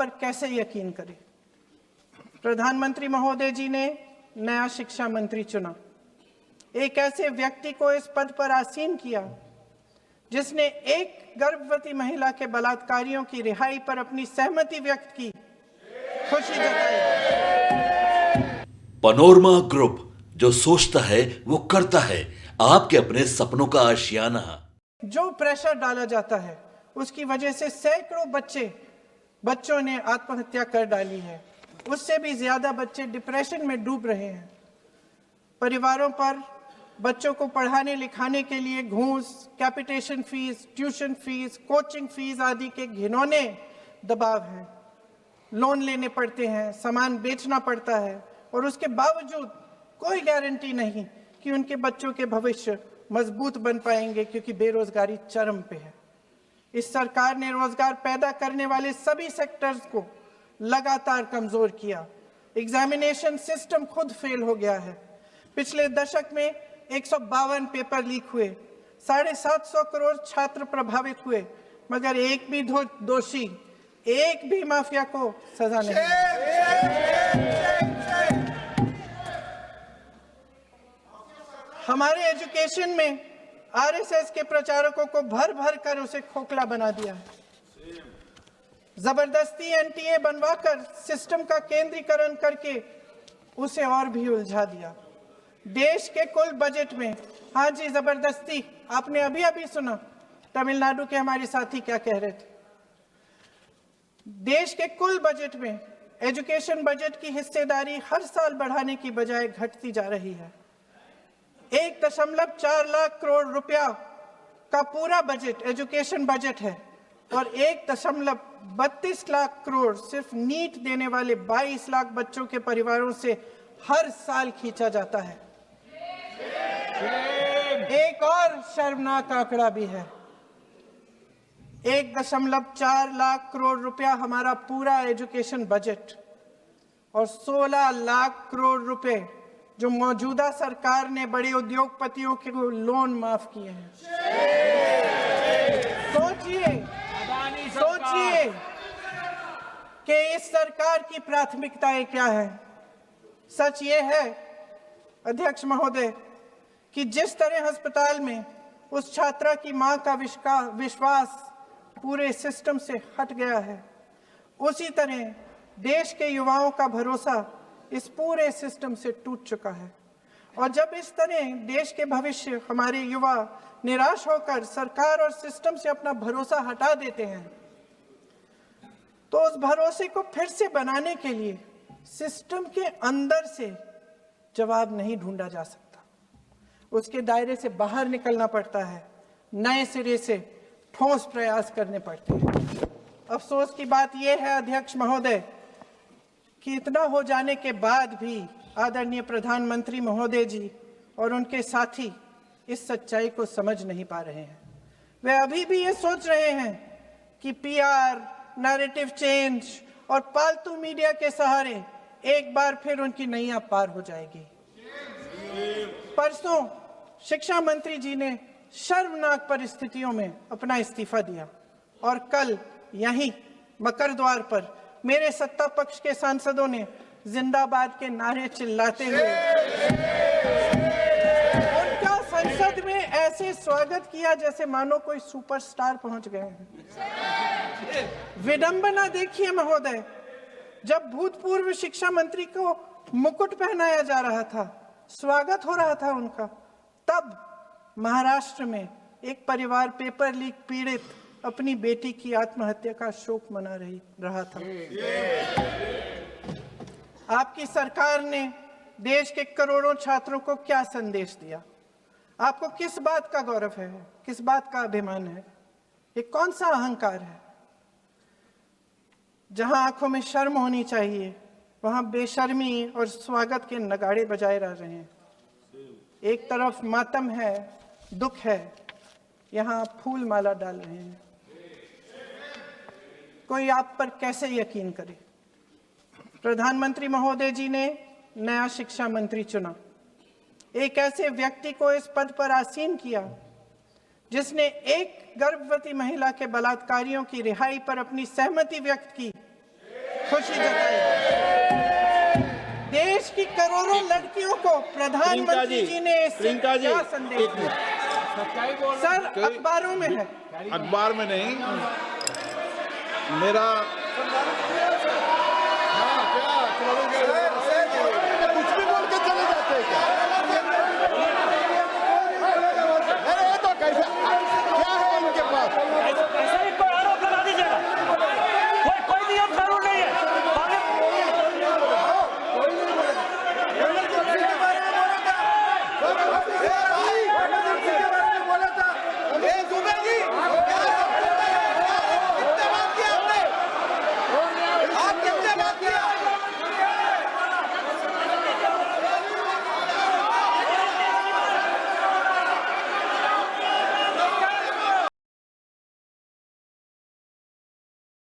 पर कैसे यकीन करें। प्रधानमंत्री महोदय जी ने नया शिक्षा मंत्री चुना, एक ऐसे व्यक्ति को इस पद पर आसीन किया जिसने एक गर्भवती महिला के बलात्कारियों की रिहाई पर अपनी सहमति व्यक्त की, खुशी जताई। पनोरमा ग्रुप, जो सोचता है वो करता है, आपके अपने सपनों का आशियाना। जो प्रेशर डाला जाता है उसकी वजह से सैकड़ों बच्चों ने आत्महत्या कर डाली है, उससे भी ज्यादा बच्चे डिप्रेशन में डूब रहे हैं। परिवारों पर बच्चों को पढ़ाने लिखाने के लिए घूस, capitation fees, tuition fees, coaching fees आदि के घिनौने दबाव हैं। लोन लेने पड़ते हैं, सामान बेचना पड़ता है और उसके बावजूद कोई गारंटी नहीं कि उनके बच्चों के भविष्य मजबूत बन पाएंगे, क्योंकि बेरोजगारी चरम पे है। इस सरकार ने रोजगार पैदा करने वाले सभी सेक्टर्स को लगातार कमजोर किया। एग्जामिनेशन सिस्टम खुद फेल हो गया है। पिछले दशक में 152 पेपर लीक हुए, 750 करोड़ छात्र प्रभावित हुए, मगर एक भी दोषी, एक भी माफिया को सजा नहीं। हमारे एजुकेशन में आरएसएस के प्रचारकों को भर भर कर उसे खोखला बना दिया है। जबरदस्ती एनटीए बनवाकर सिस्टम का केंद्रीकरण करके उसे और भी उलझा दिया। देश के कुल बजट में, हाँ जी जबरदस्ती, आपने अभी अभी सुना तमिलनाडु के हमारे साथी क्या कह रहे थे। देश के कुल बजट में एजुकेशन बजट की हिस्सेदारी हर साल बढ़ाने की बजाय घटती जा रही है। 1.4 लाख करोड़ रुपया का पूरा बजट एजुकेशन बजट है और 1.32 लाख करोड़ सिर्फ नीट देने वाले 22 लाख बच्चों के परिवारों से हर साल खींचा जाता है। एक और शर्मनाक आंकड़ा भी है। 1.4 लाख करोड़ रुपया हमारा पूरा एजुकेशन बजट और 16 लाख करोड़ रुपए जो मौजूदा सरकार ने बड़े उद्योगपतियों के लोन माफ किए हैं। सोचिए कि इस सरकार की प्राथमिकताएं क्या है। सच ये है अध्यक्ष महोदय कि जिस तरह अस्पताल में उस छात्रा की मां का विश्वास पूरे सिस्टम से हट गया है, उसी तरह देश के युवाओं का भरोसा इस पूरे सिस्टम से टूट चुका है। और जब इस तरह देश के भविष्य, हमारे युवा निराश होकर सरकार और सिस्टम से अपना भरोसा हटा देते हैं, तो उस भरोसे को फिर से बनाने के लिए सिस्टम के अंदर से जवाब नहीं ढूंढा जा सकता, उसके दायरे से बाहर निकलना पड़ता है, नए सिरे से ठोस प्रयास करने पड़ते हैं। अफसोस की बात यह है अध्यक्ष महोदय कि इतना हो जाने के बाद भी आदरणीय प्रधानमंत्री महोदय जी और उनके साथी इस सच्चाई को समझ नहीं पा रहे हैं। वे अभी भी ये सोच रहे हैं कि पीआर, नैरेटिव चेंज और पालतू मीडिया के सहारे एक बार फिर उनकी नैया पार हो जाएगी। परसों शिक्षा मंत्री जी ने शर्मनाक परिस्थितियों में अपना इस्तीफा दिया और कल यहीं मकर द्वार पर मेरे सत्ता पक्ष के सांसदों ने जिंदाबाद के नारे चिल्लाते हुए उनका संसद में ऐसे स्वागत किया जैसे मानो कोई सुपरस्टार पहुंच गए हैं। विडंबना देखिए महोदय, जब भूतपूर्व शिक्षा मंत्री को मुकुट पहनाया जा रहा था, स्वागत हो रहा था उनका, तब महाराष्ट्र में एक परिवार पेपर लीक पीड़ित अपनी बेटी की आत्महत्या का शोक मना रहा था। आपकी सरकार ने देश के करोड़ों छात्रों को क्या संदेश दिया? आपको किस बात का गौरव है, किस बात का अभिमान है? ये कौन सा अहंकार है? जहां आंखों में शर्म होनी चाहिए वहां बेशर्मी और स्वागत के नगाड़े बजाए रह रहे हैं। एक तरफ मातम है, दुख है, यहाँ फूल माला डाल रहे हैं। कोई आप पर कैसे यकीन करे? प्रधानमंत्री महोदय जी ने नया शिक्षा मंत्री चुना, एक ऐसे व्यक्ति को इस पद पर आसीन किया जिसने एक गर्भवती महिला के बलात्कारियों की रिहाई पर अपनी सहमति व्यक्त की, खुशी जताई। देश की करोड़ों लड़कियों को प्रधानमंत्री जी ने इससे क्या संदेश दिया? सर, अखबारों में है। अखबार में नहीं, मेरा